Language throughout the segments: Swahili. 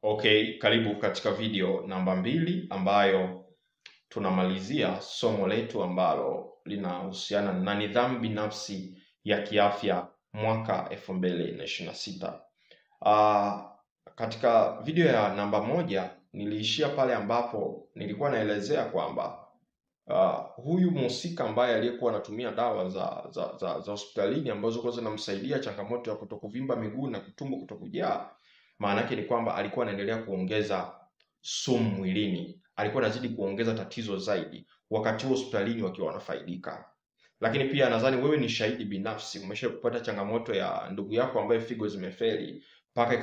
Okay, karibu katika video namba 2 ambayo tunamalizia somo letu ambalo linahusiana na nidhamu binafsi ya kiafya mwaka 2026. Katika video ya namba 1 niliishia pale ambapo nilikuwa naelezea kwamba huyu mhusika ambaye aliyekuwa anatumia dawa za hospitalini ambazo kwa zinamsaidia changamoto ya kutokuvimba miguu na tumbo kutokujaa, maana yake ni kwamba alikuwa anaendelea kuongeza sumu mwilini, alikuwa anazidi kuongeza tatizo zaidi, wakati hospitalini wakiwa wanafaidika. Lakini pia nadhani wewe ni shahidi binafsi, umeshapata changamoto ya ndugu yako ambaye figo zimefeli mpaka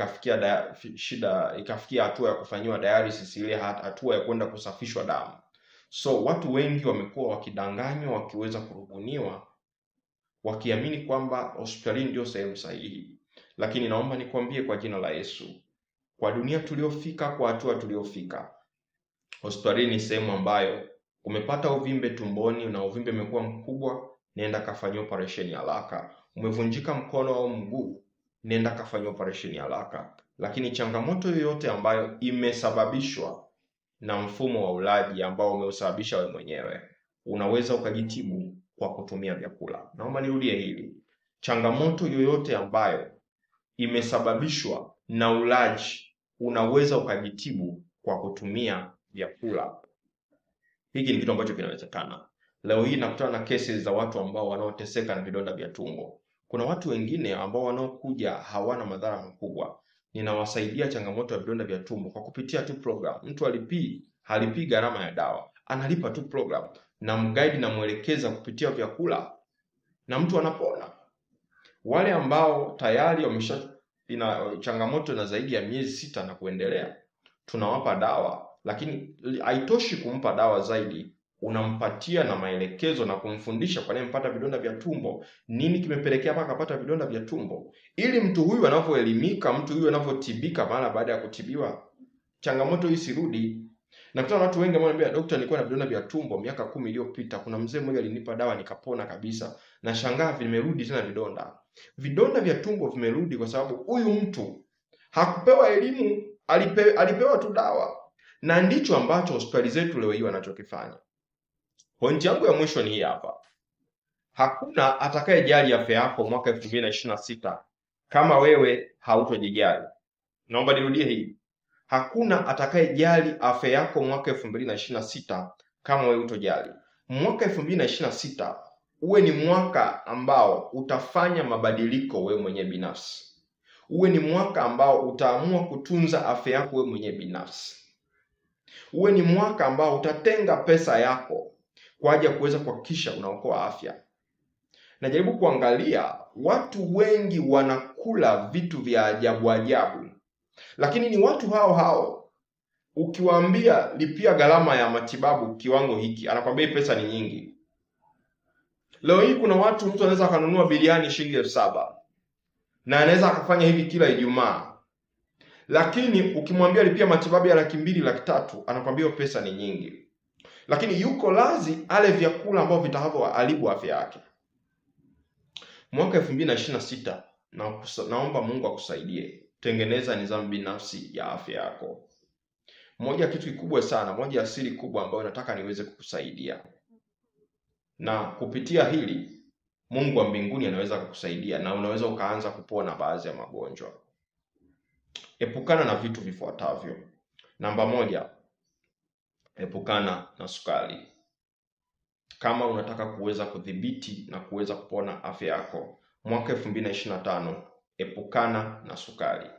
ikafikia hatua ya kufanyiwa dialysis, ile hatua ya kwenda kusafishwa damu. So watu wengi wamekuwa wakidanganywa, wakiweza kurubuniwa, wakiamini kwamba hospitalini ndio sehemu sahihi. Lakini naomba nikwambie kwa jina la Yesu, kwa dunia tuliofika, kwa hatua tuliofika, hospitalini ni sehemu ambayo umepata uvimbe tumboni na uvimbe umekuwa mkubwa, nenda kafanyia operation haraka. Umevunjika mkono au mguu, nenda kafanyia operation haraka. Lakini changamoto yoyote ambayo imesababishwa na mfumo wa ulaji ambao umeusababisha wewe mwenyewe, unaweza ukajitibu kwa kutumia vyakula. Naomba nirudie hili. Changamoto yoyote ambayo imesababishwa na ulaji, unaweza ukajitibu kwa kutumia vyakula. Hiki ni kitu ambacho kinawezekana. Leo hii nakutana na cases za watu ambao wanaoteseka na vidonda vya tumbo. Kuna watu wengine ambao wanaokuja hawana madhara makubwa. Ninawasaidia changamoto ya vidonda vya tumbo kwa kupitia tu program. Mtu halipii gharama ya dawa, analipa tu program na mguide na mwelekeza kupitia vyakula, na mtu anapona. Wale ambao tayari ina changamoto na zaidi ya miezi 6 na kuendelea, tunawapa dawa, lakini haitoshi kumpa dawa zaidi, unampatia na maelekezo na kumfundisha kwa nini mpata vidonda vya tumbo, nini kimepelekea mpaka apata vidonda vya tumbo, ili mtu huyu anapoelimika, mtu huyu anapotibika mara baada ya kutibiwa, changamoto hii isirudi. Nakutana na watu wengi ambao wananiambia, daktari, nilikuwa na vidonda vya tumbo miaka 10 iliyopita. Kuna mzee mmoja alinipa dawa nikapona kabisa. Na shangaa vimerudi tena vidonda. Vidonda vya tumbo vimerudi kwa sababu huyu mtu hakupewa elimu, alipewa tu dawa. Na ndicho ambacho hospitali zetu leo hii wanachokifanya. Pointi yangu ya mwisho ni hii hapa. Hakuna atakayejali afya yako mwaka 2026 kama wewe hautojijali. Naomba nirudie hii. Hakuna atakayejali afya yako mwaka 2026 kama wewe utojali. Mwaka 2026 uwe ni mwaka ambao utafanya mabadiliko wewe mwenyewe binafsi. Uwe ni mwaka ambao utaamua kutunza afya yako wewe mwenyewe binafsi. Uwe ni mwaka ambao utatenga pesa yako kwa ajili ya kuweza kuhakikisha unaokoa afya. Najaribu kuangalia watu wengi wanakula vitu vya ajabu ajabu. Lakini ni watu hao ukiwaambia lipia gharama ya matibabu kiwango hiki, anakwambia pesa ni nyingi. Leo hii kuna mtu anaweza kanunua biliani shilingi 7,000 na anaweza akafanya hivi kila Ijumaa. Lakini ukimwambia lipia matibabu ya 200,000, 300,000, anakwambia pesa ni nyingi. Lakini yuko lazi ale vyakula ambavyo vitaharibu afya yake. Mwaka 2026 naomba Mungu akusaidie. Tengeneza nidhamu binafsi ya afya yako. Moja kitu kikubwa sana, moja ya siri kubwa ambayo nataka niweze kukusaidia. Na kupitia hili, Mungu wa mbinguni anaweza kukusaidia na unaweza ukaanza kupona baadhi ya magonjwa. Epukana na vitu vifuatavyo. Namba 1, epukana na sukari. Kama unataka kuweza kudhibiti na kuweza kupona afya yako, mwaka 2025, epukana na sukari.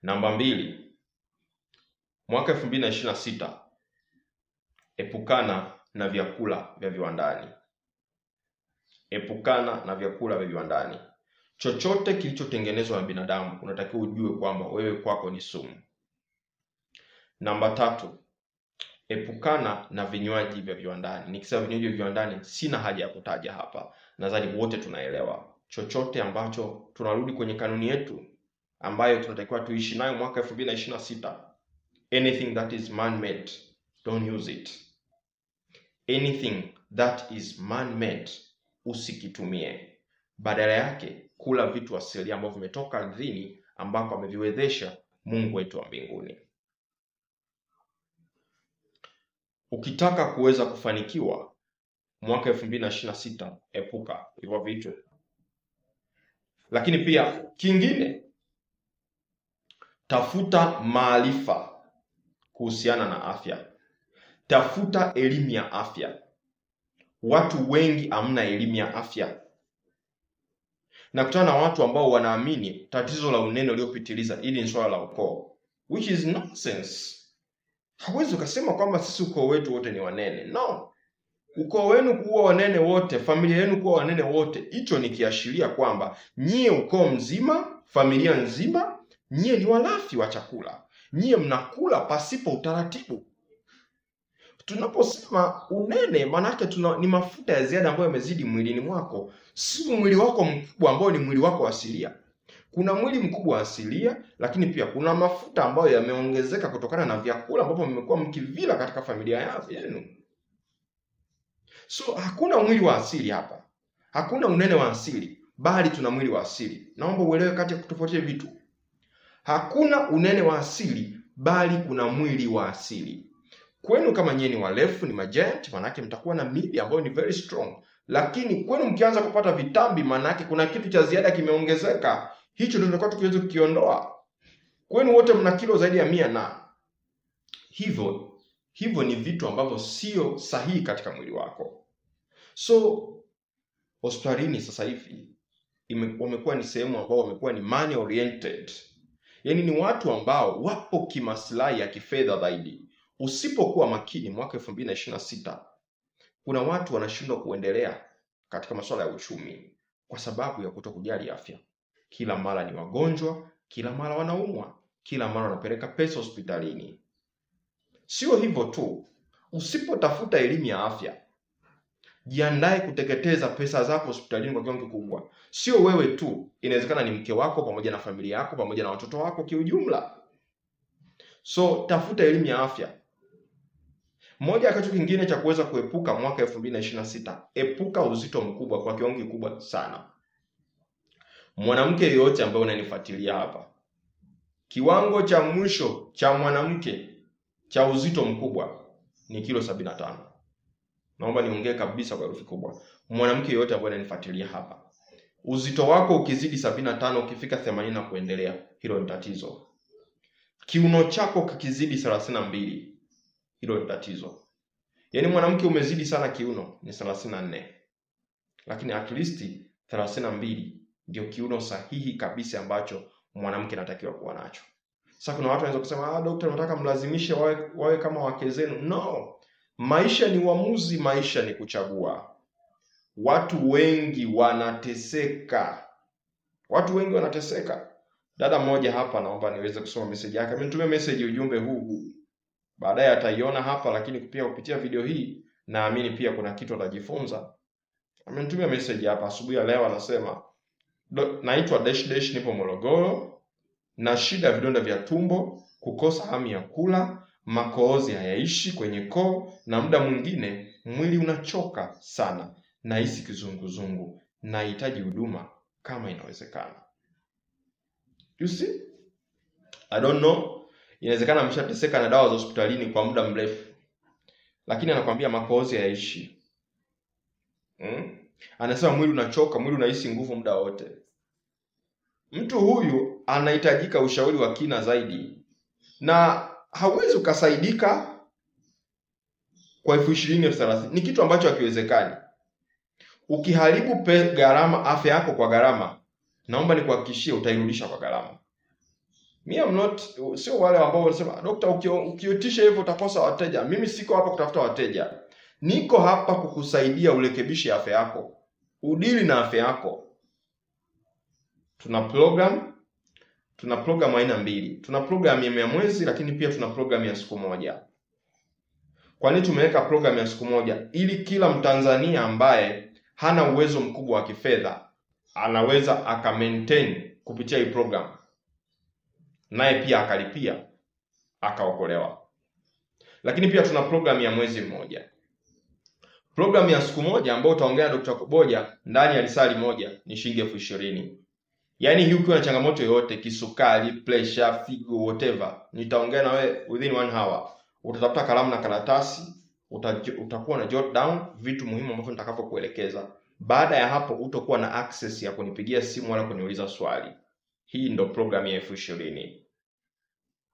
Namba 2, mwaka 2026, epukana na vyakula vya viwandani. Epukana na vyakula vya viwandani. Chochote kilichotengenezwa na binadamu, unatakiwa ujue kwamba wewe kwako ni sumu. Namba 3, epukana na vinywaji vya viwandani. Nikisema vinywaji vya viwandani, sina haja ya kutaja hapa. Nadhani wote tunaelewa. Chochote ambacho tunarudi kwenye kanuni yetu ambayo tunatakiwa tuishi nayo mwaka 2026. Anything that is man-made, don't use it. Anything that is man-made, usikitumie. Badala yake, kula vitu asili ambavyo vimetoka ardhini ambako ameviwezesha Mungu wetu wa mbinguni. Ukitaka kuweza kufanikiwa mwaka 2026, epuka hivyo vitu. Lakini pia kingine, tafuta maarifa kuhusiana na afya. Tafuta elimu ya afya. Watu wengi hamna elimu ya afya. Nakutana na watu ambao wanaamini tatizo la unene uliopitiliza ili ni swala la ukoo, which is nonsense. Hawezi ukasema kwamba sisi ukoo wetu wote ni wanene. No. Ukoo wenu kuwa wanene wote, familia yenu kuwa wanene wote, hicho ni kiashiria kwamba nyie ukoo mzima, familia nzima, nyie ni walafi wa chakula. Nyie mnakula pasipo utaratibu. Tunaposema unene, manake ni mafuta ya ziada ambayo yamezidi mwilini mwako. Si mwili wako mkubwa ambao ni mwili wako asilia. Kuna mwili mkubwa asilia, lakini pia kuna mafuta ambayo yameongezeka kutokana na vyakula ambavyo mmekuwa mkivila katika familia yenu. So hakuna mwili wa asili hapa. Hakuna unene wa asili, bali tuna mwili wa asili. Naomba uelewe kati ya kutofautisha vitu. Hakuna unene wa asili, bali kuna mwili wa asili. Kwenu kama nyinyi ni warefu, ni majiant, manake mtakuwa na miili ambayo ni very strong. Lakini kwenu mkianza kupata vitambi, manake kuna kitu cha ziada kimeongezeka. Hicho ndio tunataka tukiweze kukiondoa. Kwenu wote mna kilo zaidi ya 100 na hivyo ni vitu ambavyo sio sahihi katika mwili wako. So hospitalini sasa hivi wamekuwa ni sehemu ambao wamekuwa ni money oriented. Yaani ni watu ambao wapo kimaslahi ya kifedha zaidi. Usipokuwa makini mwaka 2026, kuna watu wanashindwa kuendelea katika masuala ya uchumi kwa sababu ya kutokujali afya. Kila mara ni wagonjwa, kila mara wanaumwa, kila mara wanapeleka pesa hospitalini. Sio hivyo tu, usipotafuta elimu ya afya, jiandae kuteketeza pesa zako hospitalini kwa kiwango kikubwa. Sio wewe tu, inawezekana ni mke wako pamoja na familia yako pamoja na watoto wako kiujumla. So tafuta elimu ya afya. Moja ya kitu kingine cha kuweza kuepuka mwaka 2026, epuka uzito mkubwa kwa kiwango kikubwa sana. Mwanamke yeyote ambaye unanifuatilia hapa, kiwango cha mwisho cha mwanamke cha uzito mkubwa ni kilo 75. Naomba niongee kabisa kwa herufi kubwa. Mwanamke yeyote ambaye unanifuatilia hapa, uzito wako ukizidi 75, ukifika 80 na kuendelea, hilo ni tatizo. Kiuno chako kikizidi 32, hilo ni tatizo. Yaani mwanamke umezidi sana kiuno ni 34. Lakini at least 32 ndio kiuno sahihi kabisa ambacho mwanamke anatakiwa kuwa nacho. Sasa kuna watu wanaweza kusema, daktari nataka mlazimishe wawe kama wake zenu. No. Maisha ni uamuzi, maisha ni kuchagua. Watu wengi wanateseka. Dada mmoja hapa, naomba niweze kusoma message yake. Amenitumia message ujumbe huu. Baadaye ataiona hapa, lakini pia kupitia video hii naamini pia kuna kitu atajifunza. Amenitumia message hapa asubuhi ya leo, anasema, naitwa dash, nipo Morogoro, na shida ya vidonda vya tumbo, kukosa hamu ya kula, makohozi hayaishi kwenye koo, na muda mwingine mwili unachoka sana, nahisi kizunguzungu, nahitaji huduma kama inawezekana. You see? I don't know. Inawezekana ameshateseka na dawa za hospitalini kwa muda mrefu, lakini anakuambia makohozi hayaishi. Anasema mwili unachoka, mwili unahisi nguvu muda wote. Mtu huyu anahitajika ushauri wa kina zaidi, na hauwezi ukasaidika kwa 20,000-30,000. Ni kitu ambacho hakiwezekani. Ukiharibu gharama afya yako kwa gharama, naomba nikuhakikishie utairudisha kwa gharama. Sio wale ambao wanasema daktari ukiotisha hivyo utakosa wateja. Mimi siko hapa kutafuta wateja. Niko hapa kukusaidia urekebishe afya yako. Udili na afya yako. Tuna program aina mbili. Tuna program ya mwezi, lakini pia tuna program ya siku moja. Kwa nini tumeweka program ya siku moja? Ili kila Mtanzania ambaye hana uwezo mkubwa wa kifedha anaweza aka-maintain kupitia hii program, naye pia akalipia akaokolewa. Lakini pia tuna program ya mwezi mmoja. Program ya siku moja ambayo utaongea na Dr. Kuboja ndani ya risali moja ni shilingi 20,000. Yaani hii ukiwa na changamoto yoyote, kisukari, pressure, figo, whatever, nitaongea na wewe within 1 hour. Utatafuta kalamu na karatasi, utakuwa na jot down vitu muhimu ambavyo nitakapokuelekeza. Baada ya hapo utakuwa na access ya kunipigia simu wala kuniuliza swali. Hii ndo program ya F20.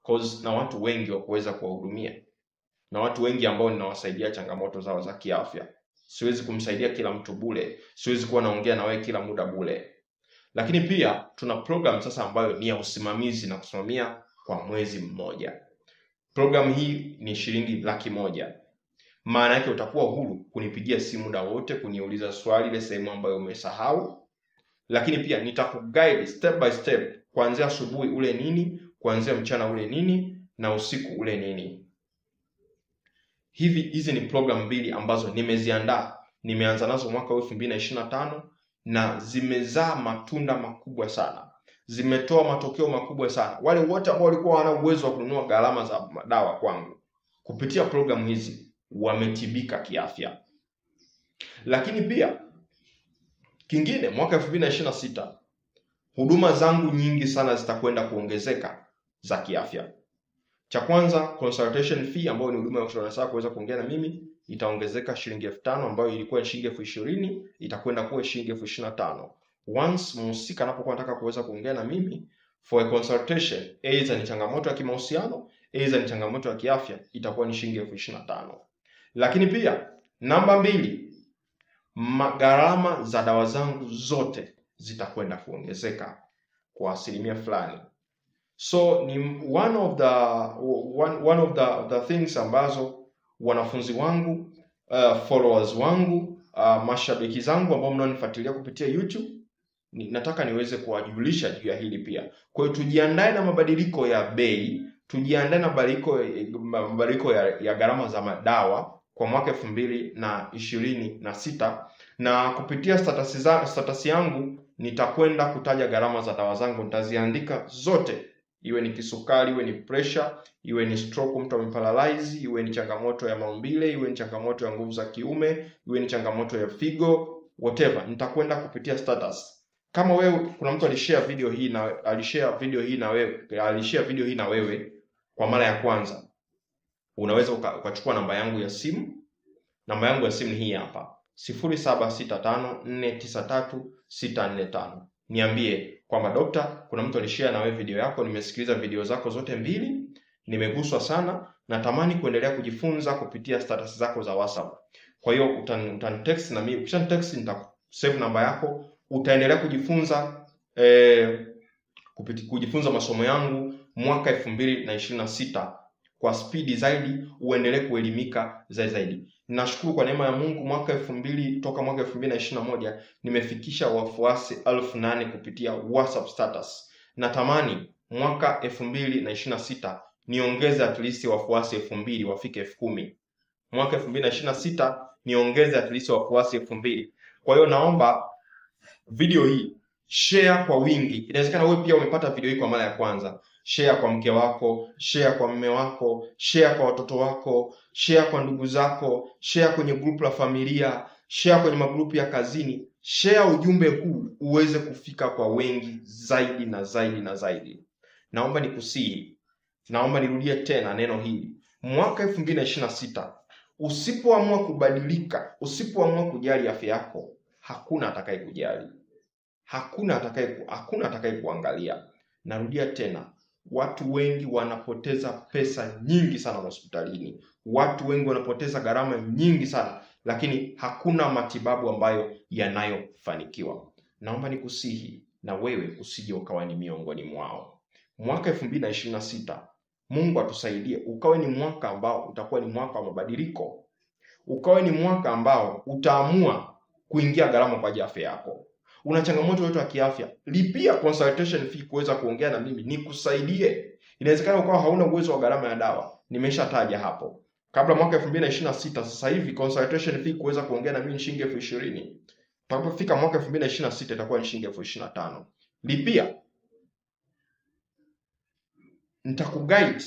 Cause na watu wengi wa kuweza kuwahudumia. Na watu wengi ambao ninawasaidia changamoto zao za kiafya. Siwezi kumsaidia kila mtu bure. Siwezi kuwa naongea na wewe kila muda bure. Lakini pia tuna program sasa ambayo ni ya usimamizi na kusimamia kwa mwezi mmoja. Program hii ni shilingi 100,000. Maana yake utakuwa huru kunipigia simu muda wote, kuniuliza swali ile sehemu ambayo umesahau. Lakini pia nitakuguide step by step, kuanzia asubuhi ule nini, kuanzia mchana ule nini, na usiku ule nini. Hizi ni program 2 ambazo nimeziandaa. Nimeanza nazo mwaka 2025 na zimezaa matunda makubwa sana. Zimetoa matokeo makubwa sana. Wale wote ambao walikuwa hawana uwezo wa kununua gharama za dawa kwangu, kupitia program hizi wametibika kiafya. Lakini pia kingine, mwaka 2026 huduma zangu nyingi sana zitakwenda kuongezeka za kiafya. Cha kwanza, consultation fee ambayo ni huduma ya ushauri nasaha kuweza kuongea na mimi itaongezeka shilingi 5,000 ambayo ilikuwa shilingi 20,000 itakwenda kuwa shilingi 25,000. Once mhusika anapokuwa anataka kuweza kuongea na mimi for a consultation, either ni changamoto ya kimahusiano, either ni changamoto ya kiafya, itakuwa ni shilingi 25,000. Lakini pia namba 2, gharama za dawa zangu zote zitakwenda kuongezeka kwa asilimia fulani. So ni one of the things ambazo wanafunzi wangu, followers wangu, mashabiki zangu ambao mnaonifuatilia kupitia YouTube, nataka niweze kuwajulisha juu ya hili pia. Kwa hiyo tujiandae na mabadiliko ya bei, tujiandae na mabadiliko ya gharama za madawa kwa mwaka 2026, na kupitia status yangu nitakwenda kutaja gharama za dawa zangu, nitaziandika zote. Iwe ni kisukari, iwe ni pressure, iwe ni stroke mtu ameparalyze, iwe ni changamoto ya maumbile, iwe ni changamoto ya nguvu za kiume, iwe ni changamoto ya figo, whatever, nitakwenda kupitia status. Kama wewe kuna mtu alishare video hii na wewe kwa mara ya kwanza, unaweza ukachukua namba yangu ya simu. Namba yangu ya simu ni hii hapa, 0765493645. Niambie kwamba dokta, kuna mtu alishare na wewe video yako, nimesikiliza video zako zote 2, nimeguswa sana, natamani kuendelea kujifunza kupitia status zako za WhatsApp. Kwa hiyo utanitext na mimi, ukishanitext nitasave namba yako, utaendelea kujifunza kujifunza masomo yangu mwaka 2026 kwa speed zaidi, uendelee kuelimika zaidi. Nashukuru kwa neema ya Mungu, toka mwaka 2021 nimefikisha wafuasi 8,000 kupitia WhatsApp status. Natamani mwaka 2026 niongeze at least wafuasi 2,000 wafike 10,000. Mwaka 2026 niongeze at least wafuasi 2,000. Kwa hiyo naomba video hii share kwa wingi. Inawezekana wewe pia umepata video hii kwa mara ya kwanza. Share kwa mke wako, share kwa mume wako, share kwa watoto wako, share kwa ndugu zako, share kwenye grupu la familia, share kwenye magrupu ya kazini. Share ujumbe huu uweze kufika kwa wengi zaidi na zaidi na zaidi. Naomba nikusihi, naomba nirudie tena neno hili. Mwaka 2026 usipoamua kubadilika, usipoamua kujali afya yako, hakuna atakayekujali. Hakuna atakaye kuangalia. Narudia tena, watu wengi wanapoteza pesa nyingi sana hospitalini. Watu wengi wanapoteza gharama nyingi sana, lakini hakuna matibabu ambayo yanayofanikiwa. Naomba nikusihi na wewe usije ukawa ni miongoni mwao. Mwaka 2026 Mungu atusaidie ukawe ni mwaka ambao utakuwa ni mwaka wa mabadiliko. Ukawe ni mwaka ambao utaamua kuingia gharama kwa afya yako. Una changamoto yoyote ya kiafya, lipia consultation fee kuweza kuongea na mimi nikusaidie. Inawezekana ukawa hauna uwezo wa gharama ya dawa, nimeshataja hapo. Kabla mwaka 2026, sasa hivi consultation fee kuweza kuongea na mimi ni shilingi 20,000. Takapofika mwaka 2026 itakuwa ni shilingi 25,000. Lipia. Nitakuguide.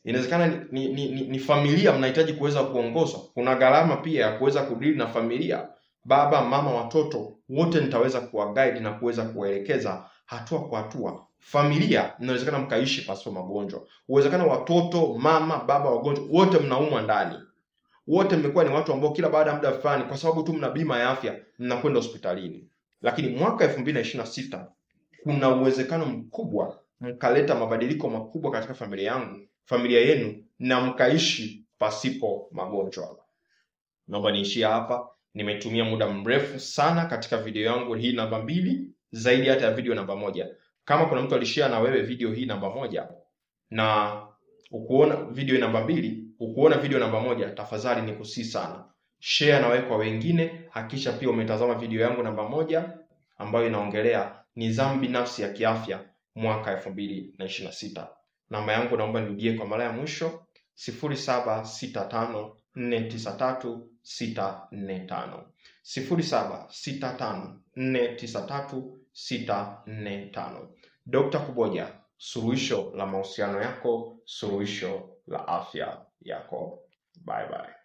Inawezekana ni familia mnahitaji kuweza kuongozwa. Kuna gharama pia ya kuweza kudeal na familia. baba, mama, watoto wote nitaweza kuwaguide na kuweza kuwaelekeza hatua kwa hatua. Familia inawezekana mkaishi pasipo magonjwa. Uwezekana watoto, mama, baba wagonjwa, wote mnaumwa ndani. Wote mmekuwa ni watu ambao kila baada ya muda fulani, kwa sababu tu mna bima ya afya, mnakwenda hospitalini. Lakini mwaka 2026 kuna uwezekano mkubwa mkaleta mabadiliko makubwa katika familia yenu, na mkaishi pasipo magonjwa. Naomba niishia hapa. Nimetumia muda mrefu sana katika video yangu hii namba 2, zaidi hata ya video namba 1. Kama kuna mtu alishare na wewe video hii namba 1 na ukuona video namba 2, ukuona video namba 1, tafadhali nikusii sana, share na wewe kwa wengine. Hakisha pia umetazama video yangu namba 1 ambayo inaongelea nidhamu binafsi ya kiafya mwaka 2026. Namba yangu naomba nirudie kwa mara ya mwisho, 0765493645, 0765493645. Dr. Kuboja, suluhisho la mahusiano yako, suluhisho la afya yako. Bye bye.